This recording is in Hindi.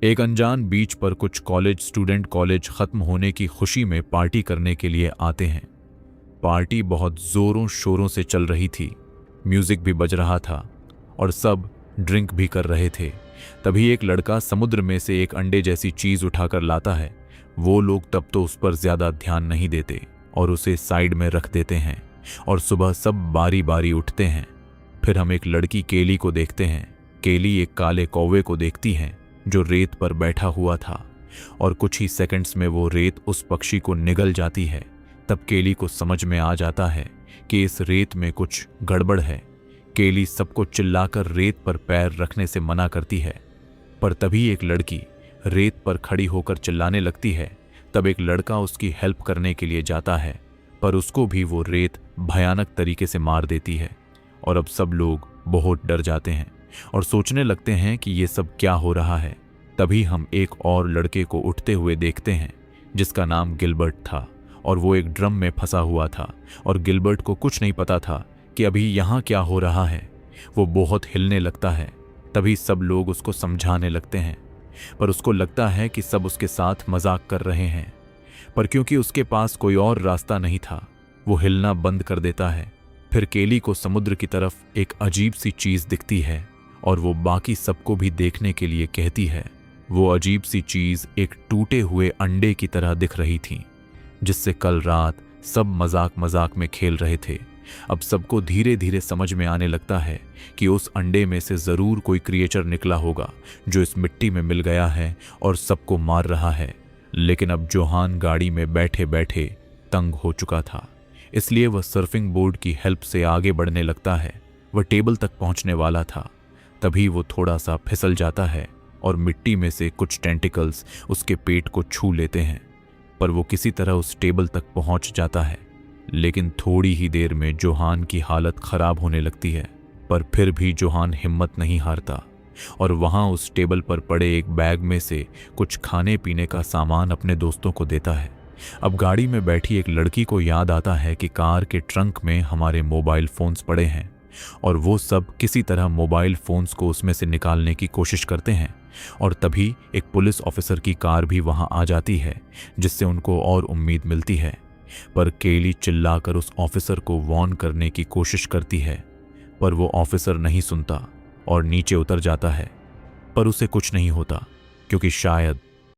एक अनजान बीच पर कुछ कॉलेज स्टूडेंट कॉलेज खत्म होने की खुशी में पार्टी करने के लिए आते हैं। पार्टी बहुत जोरों शोरों से चल रही थी, म्यूजिक भी बज रहा था और सब ड्रिंक भी कर रहे थे। तभी एक लड़का समुद्र में से एक अंडे जैसी चीज उठाकर लाता है। वो लोग तब तो उस पर ज्यादा ध्यान नहीं देते और उसे साइड में रख देते हैं और सुबह सब बारी बारी उठते हैं। फिर हम एक लड़की केली को देखते हैं। केली एक काले कौवे को देखती है जो रेत पर बैठा हुआ था और कुछ ही सेकंड्स में वो रेत उस पक्षी को निगल जाती है। तब केली को समझ में आ जाता है कि इस रेत में कुछ गड़बड़ है। केली सबको चिल्लाकर रेत पर पैर रखने से मना करती है, पर तभी एक लड़की रेत पर खड़ी होकर चिल्लाने लगती है। तब एक लड़का उसकी हेल्प करने के लिए जाता है, पर उसको भी वो रेत भयानक तरीके से मार देती है और अब सब लोग बहुत डर जाते हैं और सोचने लगते हैं कि ये सब क्या हो रहा है। तभी हम एक और लड़के को उठते हुए देखते हैं जिसका नाम गिलबर्ट था और वो एक ड्रम में फंसा हुआ था और गिलबर्ट को कुछ नहीं पता था कि अभी यहाँ क्या हो रहा है। वो बहुत हिलने लगता है। तभी सब लोग उसको समझाने लगते हैं, पर उसको लगता है कि सब उसके साथ मजाक कर रहे हैं। पर क्योंकि उसके पास कोई और रास्ता नहीं था, वो हिलना बंद कर देता है। फिर केली को समुद्र की तरफ एक अजीब सी चीज दिखती है और वो बाकी सबको भी देखने के लिए कहती है। वो अजीब सी चीज एक टूटे हुए अंडे की तरह दिख रही थी जिससे कल रात सब मजाक मजाक में खेल रहे थे। अब सबको धीरे धीरे समझ में आने लगता है कि उस अंडे में से जरूर कोई क्रिएचर निकला होगा जो इस मिट्टी में मिल गया है और सबको मार रहा है। लेकिन अब जोहान गाड़ी में बैठे बैठे तंग हो चुका था, इसलिए वह सर्फिंग बोर्ड की हेल्प से आगे बढ़ने लगता है। वह टेबल तक पहुंचने वाला था, तभी वो थोड़ा सा फिसल जाता है और मिट्टी में से कुछ टेंटिकल्स उसके पेट को छू लेते हैं। पर वो किसी तरह उस टेबल तक पहुंच जाता है, लेकिन थोड़ी ही देर में जोहान की हालत खराब होने लगती है। पर फिर भी जोहान हिम्मत नहीं हारता और वहां उस टेबल पर पड़े एक बैग में से कुछ खाने पीने का सामान अपने दोस्तों को देता है। अब गाड़ी में बैठी एक लड़की को याद आता है कि कार के ट्रंक में हमारे मोबाइल फोन्स पड़े हैं और वो सब किसी तरह मोबाइल फोन्स को उसमें से निकालने की कोशिश करते हैं। और तभी एक पुलिस ऑफिसर की कार भी वहां आ जाती है जिससे उनको और उम्मीद मिलती है। पर केली चिल्लाकर उस ऑफिसर को वार्न करने की कोशिश करती है, पर वो ऑफिसर नहीं सुनता और नीचे उतर जाता है। पर उसे कुछ नहीं होता क्योंकि शायद